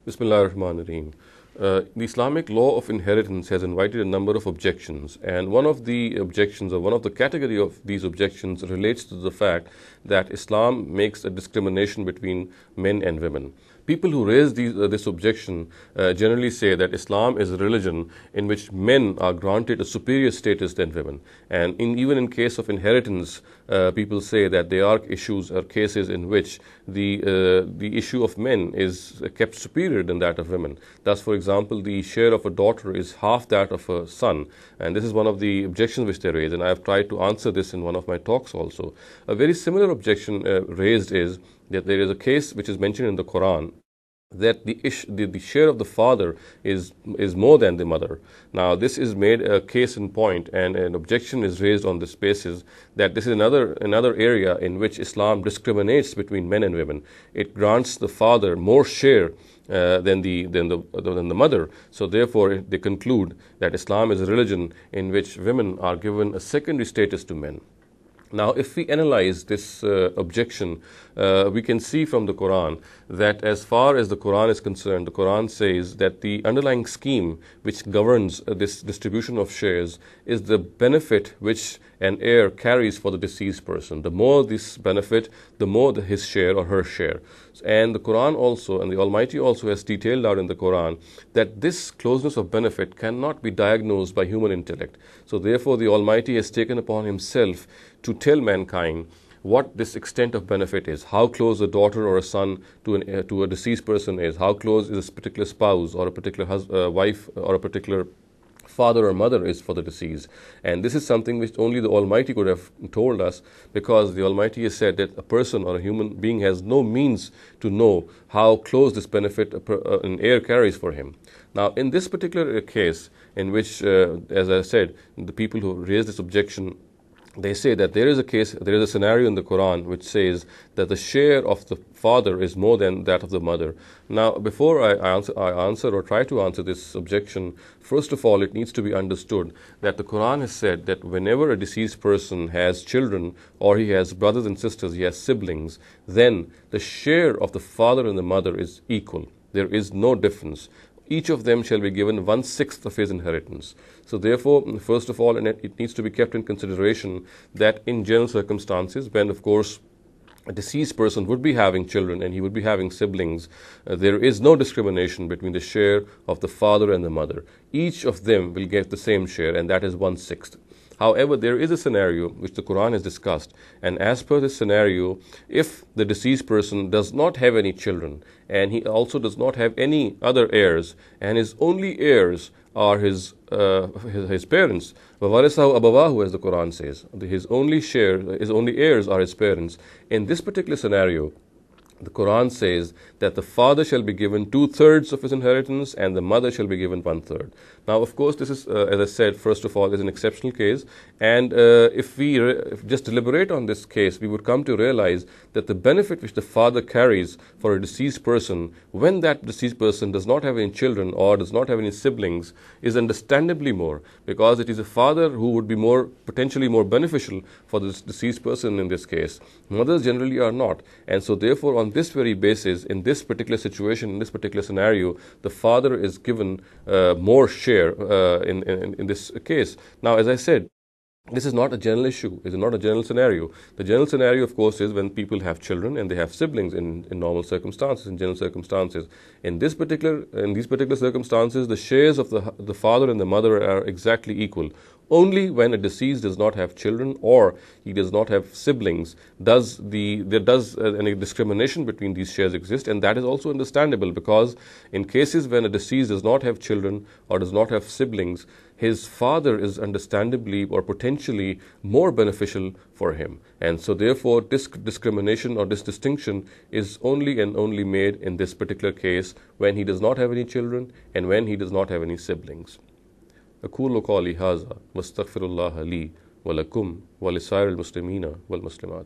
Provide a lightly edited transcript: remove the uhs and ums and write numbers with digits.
Bismillah ar-Rahman ar-Rahim. The Islamic law of inheritance has invited a number of objections, and one of the objections, or one of the category of these objections, relates to the fact that Islam makes a discrimination between men and women. People who raise this objection generally say that Islam is a religion in which men are granted a superior status than women. And even in case of inheritance, people say that there are issues or cases in which the issue of men is kept superior than that of women. Thus, for example, the share of a daughter is half that of a son. And this is one of the objections which they raise, and I have tried to answer this in one of my talks also. A very similar objection raised is that there is a case which is mentioned in the Quran that the share of the father is more than the mother. Now, this is made a case in point, and an objection is raised on this basis that this is another area in which Islam discriminates between men and women. It grants the father more share than the mother. So therefore, they conclude that Islam is a religion in which women are given a secondary status to men. Now, if we analyze this objection, we can see from the Quran that as far as the Quran is concerned, the Quran says that the underlying scheme which governs this distribution of shares is the benefit which an heir carries for the deceased person. The more this benefit, the more his share or her share. And the Quran also, and the Almighty also has detailed out in the Quran that this closeness of benefit cannot be diagnosed by human intellect. So therefore, the Almighty has taken upon himself to tell mankind what this extent of benefit is, how close a daughter or a son to a deceased person is, how close is a particular spouse or a particular wife or a particular father or mother is for the deceased. And this is something which only the Almighty could have told us, because the Almighty has said that a person or a human being has no means to know how close this benefit an heir carries for him. Now, in this particular case, in which, as I said, the people who raised this objection, they say that there is a scenario in the Quran which says that the share of the father is more than that of the mother. Now, before I answer or try to answer this objection, first of all, it needs to be understood that the Quran has said that whenever a deceased person has children, or he has brothers and sisters, he has siblings, then the share of the father and the mother is equal. There is no difference. Each of them shall be given 1/6 of his inheritance. So therefore, first of all, and it needs to be kept in consideration that in general circumstances, when of course a deceased person would be having children and he would be having siblings, there is no discrimination between the share of the father and the mother. Each of them will get the same share, and that is 1/6. However, there is a scenario which the Quran has discussed, and as per this scenario, if the deceased person does not have any children, and he also does not have any other heirs, and his only heirs are his parents, وَوَرِثَهُ أَبَوَاهُ, as the Quran says, his only heirs are his parents. In this particular scenario, the Quran says that the father shall be given 2/3 of his inheritance and the mother shall be given 1/3. Now, of course, this is, as I said, first of all, is an exceptional case. And if we just deliberate on this case, we would come to realize that the benefit which the father carries for a deceased person, when that deceased person does not have any children or does not have any siblings, is understandably more, because it is a father who would be potentially more beneficial for this deceased person in this case. Mothers generally are not. And so therefore, on this very basis, in this particular situation, in this particular scenario, the father is given more share in this case. Now, as I said, this is not a general issue. It is not a general scenario. The general scenario, of course, is when people have children and they have siblings in normal circumstances, in general circumstances. In these particular circumstances, the shares of the father and the mother are exactly equal. Only when a deceased does not have children or he does not have siblings does any discrimination between these shares exist, and that is also understandable, because in cases when a deceased does not have children or does not have siblings, his father is understandably or potentially more beneficial for him. And so therefore, this discrimination or this distinction is only and only made in this particular case when he does not have any children and when he does not have any siblings. أقول قولي هذا واستغفر الله لي ولكم ولسائر المسلمين والمسلمات.